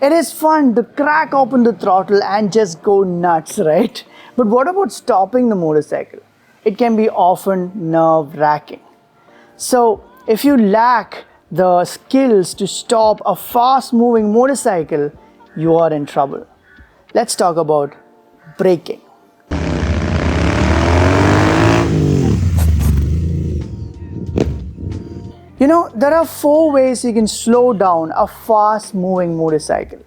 It is fun to crack open the throttle and just go nuts, right? But what about stopping the motorcycle? It can be often nerve-wracking. So if you lack the skills to stop a fast-moving motorcycle, you are in trouble. Let's talk about braking. You know, there are 4 ways you can slow down a fast-moving motorcycle.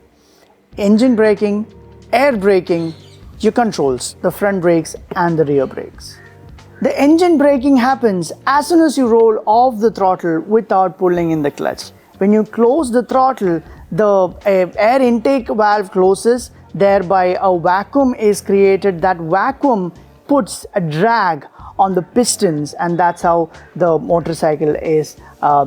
Engine braking, air braking, your controls, the front brakes and the rear brakes. The engine braking happens as soon as you roll off the throttle without pulling in the clutch. When you close the throttle, the air intake valve closes, thereby a vacuum is created. That vacuum puts a drag on the pistons, and that's how the motorcycle is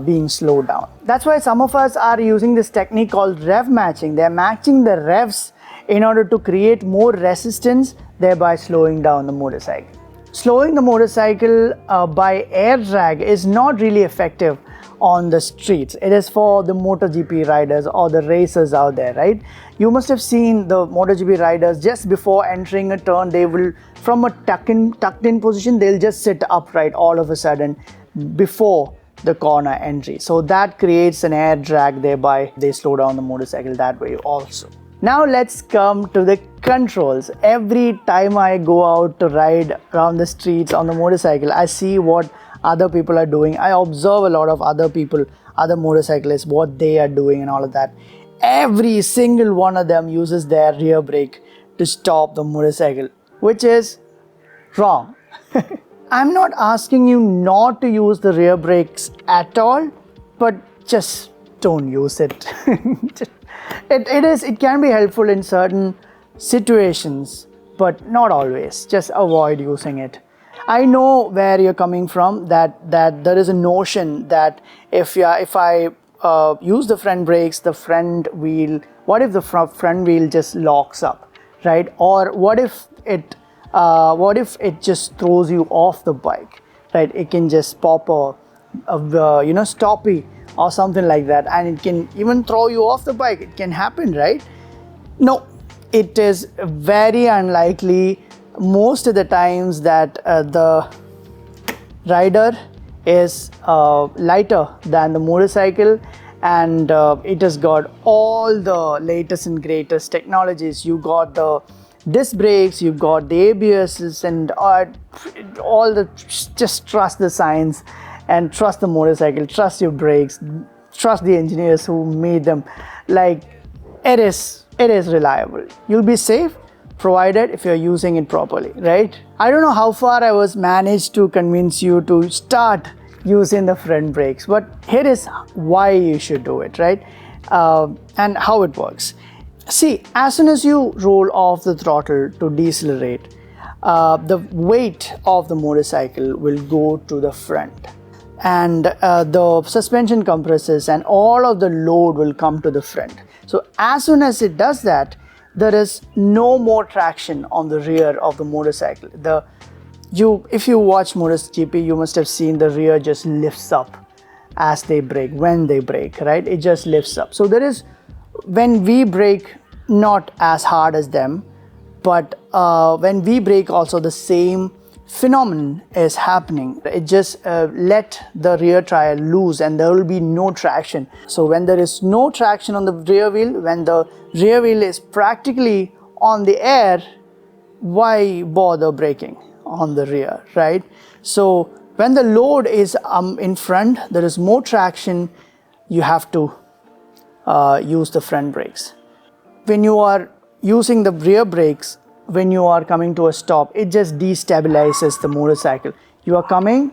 being slowed down. That's why some of us are using this technique called rev matching. They're matching the revs in order to create more resistance, thereby slowing down the motorcycle. Slowing the motorcycle by air drag is not really effective on the streets. It is for the MotoGP riders or the racers out there, right? You must have seen the MotoGP riders just before entering a turn, they will, from a tucked in position, they'll just sit upright all of a sudden before the corner entry. So that creates an air drag, thereby they slow down the motorcycle that way also. Now let's come to the controls. Every time I go out to ride around the streets on the motorcycle, I see what other people are doing. I observe a lot of other people, other motorcyclists, what they are doing and all of that. Every single one of them uses their rear brake to stop the motorcycle, which is wrong. I'm not asking you not to use the rear brakes at all, but just don't use it. It can be helpful in certain situations, but not always. Just avoid using it. I know where you're coming from, that there is a notion that if I use the front brakes, the front wheel, what if the front wheel just locks up, right? Or what if it just throws you off the bike, right? It can just pop a stoppie or something like that, and it can even throw you off the bike. It can happen, right? No, it is very unlikely most of the times that the rider is lighter than the motorcycle, and it has got all the latest and greatest technologies. You got the disc brakes, you've got the ABSs, and all the, just trust the science and trust the motorcycle, trust your brakes, trust the engineers who made them. Like, it is reliable. You'll be safe provided if you're using it properly, right? I don't know how far I was managed to convince you to start using the front brakes, but here is why you should do it, right? And how it works. See, as soon as you roll off the throttle to decelerate, the weight of the motorcycle will go to the front, and the suspension compresses and all of the load will come to the front. So as soon as it does that, there is no more traction on the rear of the motorcycle. If you watch MotoGP, you must have seen the rear just lifts up as they brake, when they brake, right? It just lifts up. So there is, when we brake, not as hard as them, but when we brake also, the same phenomenon is happening. It just let the rear tire loose and there will be no traction. So when there is no traction on the rear wheel, when the rear wheel is practically on the air, why bother braking on the rear, right? So when the load is in front, there is more traction, you have to use the front brakes. When you are using the rear brakes, when you are coming to a stop, it just destabilizes the motorcycle. You are coming,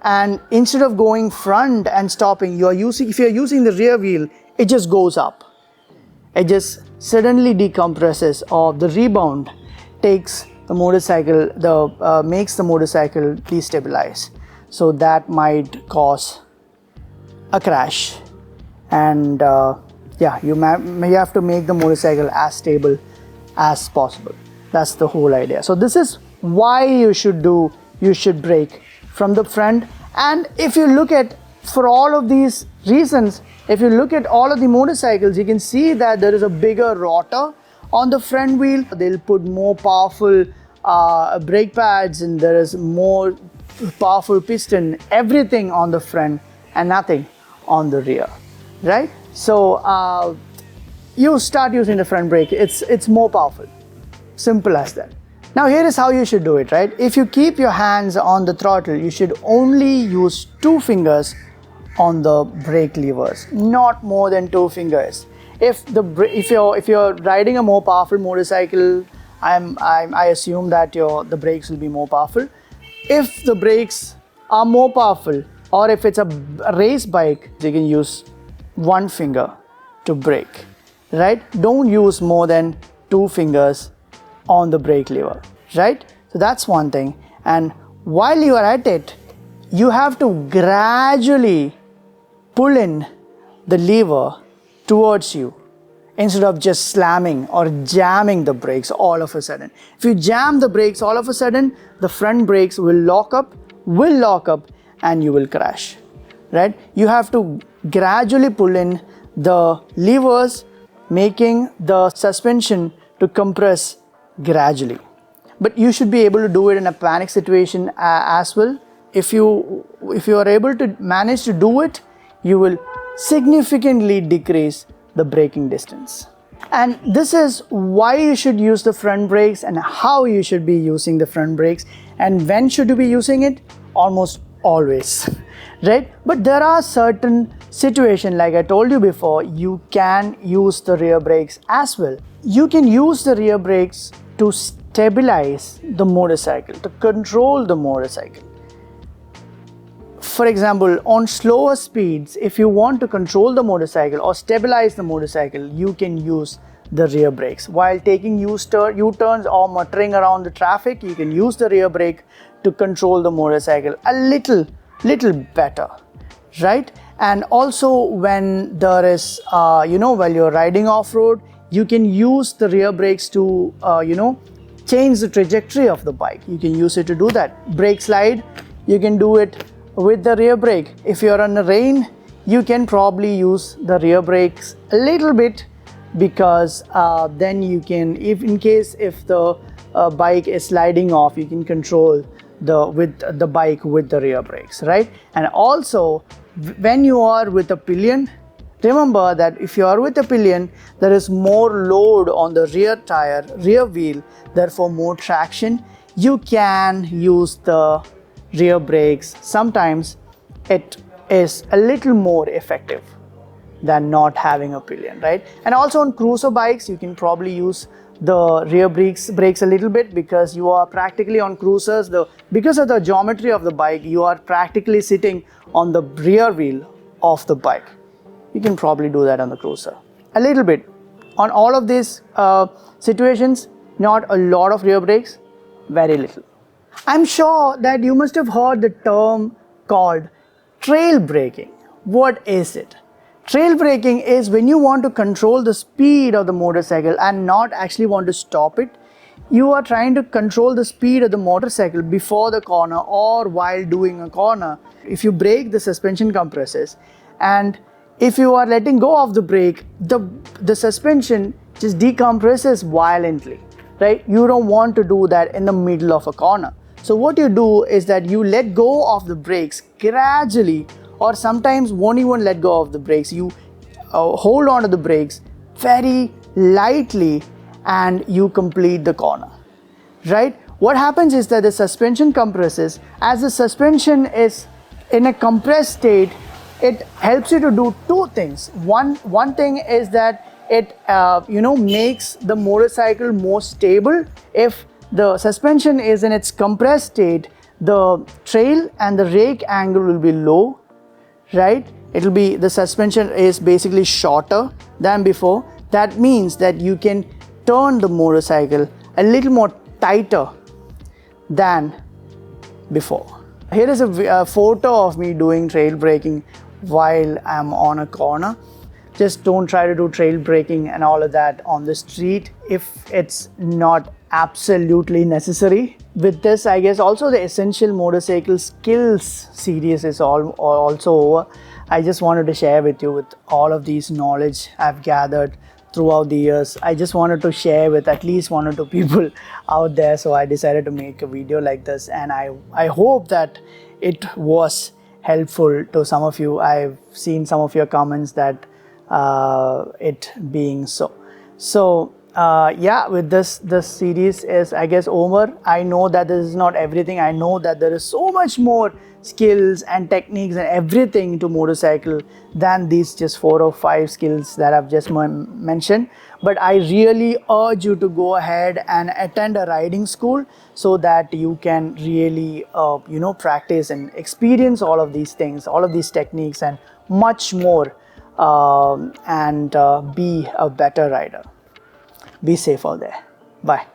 and instead of going front and stopping, if you are using the rear wheel, it just goes up. It just suddenly decompresses, or the rebound takes the motorcycle, makes the motorcycle destabilize. So that might cause a crash, and you have to make the motorcycle as stable as possible. That's the whole idea. So this is why you should brake from the front. And if you look at for all of these reasons, if you look at all of the motorcycles, you can see that there is a bigger rotor on the front wheel. They'll put more powerful brake pads, and there is more powerful piston, everything on the front and nothing on the rear, right? So you start using the front brake, it's more powerful. Simple as that. Now here is how you should do it, right? If you keep your hands on the throttle, you should only use 2 fingers on the brake levers, not more than 2 fingers. If you're riding a more powerful motorcycle, I assume that the brakes will be more powerful. If the brakes are more powerful, or if it's a race bike, you can use 1 finger to brake, right? Don't use more than 2 fingers on the brake lever, right? So that's one thing. And while you are at it, you have to gradually pull in the lever towards you instead of just slamming or jamming the brakes all of a sudden. If you jam the brakes all of a sudden, the front brakes will lock up, and you will crash, right? You have to gradually pull in the levers, making the suspension to compress gradually. But you should be able to do it in a panic situation as well. If you are able to manage to do it, you will significantly decrease the braking distance. And this is why you should use the front brakes and how you should be using the front brakes. And when should you be using it? Almost always, right? But there are certain situations, like I told you before, you can use the rear brakes as well. You can use the rear brakes to stabilize the motorcycle, to control the motorcycle. For example, on slower speeds, if you want to control the motorcycle or stabilize the motorcycle, you can use the rear brakes. While taking U-turns or motoring around the traffic, you can use the rear brake to control the motorcycle a little better, right? And also when there is, while you're riding off-road, you can use the rear brakes to, change the trajectory of the bike. You can use it to do that. Brake slide, you can do it with the rear brake. If you're on the rain, you can probably use the rear brakes a little bit, because then you can, if the bike is sliding off, you can control the bike with the rear brakes, right? And also when you are with a pillion, remember that if you are with a pillion, there is more load on the rear wheel, therefore more traction. You can use the rear brakes. Sometimes it is a little more effective than not having a pillion, right? And also on cruiser bikes, you can probably use the rear brakes a little bit, because you are practically on cruisers, because of the geometry of the bike, you are practically sitting on the rear wheel of the bike. You can probably do that on the cruiser a little bit. On all of these situations, not a lot of rear brakes, very little. I'm sure that you must have heard the term called trail braking. What is it? Trail braking is when you want to control the speed of the motorcycle and not actually want to stop it. You are trying to control the speed of the motorcycle before the corner or while doing a corner. If you brake, the suspension compresses, and if you are letting go of the brake, the suspension just decompresses violently, right? You don't want to do that in the middle of a corner. So what you do is that you let go of the brakes gradually, or sometimes won't even let go of the brakes. You hold on to the brakes very lightly and you complete the corner, right? What happens is that the suspension compresses. As the suspension is in a compressed state, it helps you to do 2 things. One thing is that it makes the motorcycle more stable. If the suspension is in its compressed state, the trail and the rake angle will be low, right? The suspension is basically shorter than before. That means that you can turn the motorcycle a little more tighter than before. Here is a photo of me doing trail braking while I'm on a corner. Just don't try to do trail breaking and all of that on the street if it's not absolutely necessary. With this, I guess also the Essential Motorcycle Skills series is also over. I just wanted to share with you with all of these knowledge I've gathered throughout the years. I just wanted to share with at least one or two people out there, so I decided to make a video like this, and I hope that it was helpful to some of you. I've seen some of your comments that it being so. Yeah, with this series is, I guess, over. I know that this is not everything. I know that there is so much more skills and techniques and everything to motorcycle than these just 4 or 5 skills that I've just mentioned. But I really urge you to go ahead and attend a riding school so that you can really practice and experience all of these things, all of these techniques and much more, and be a better rider. Be safe out there. Bye.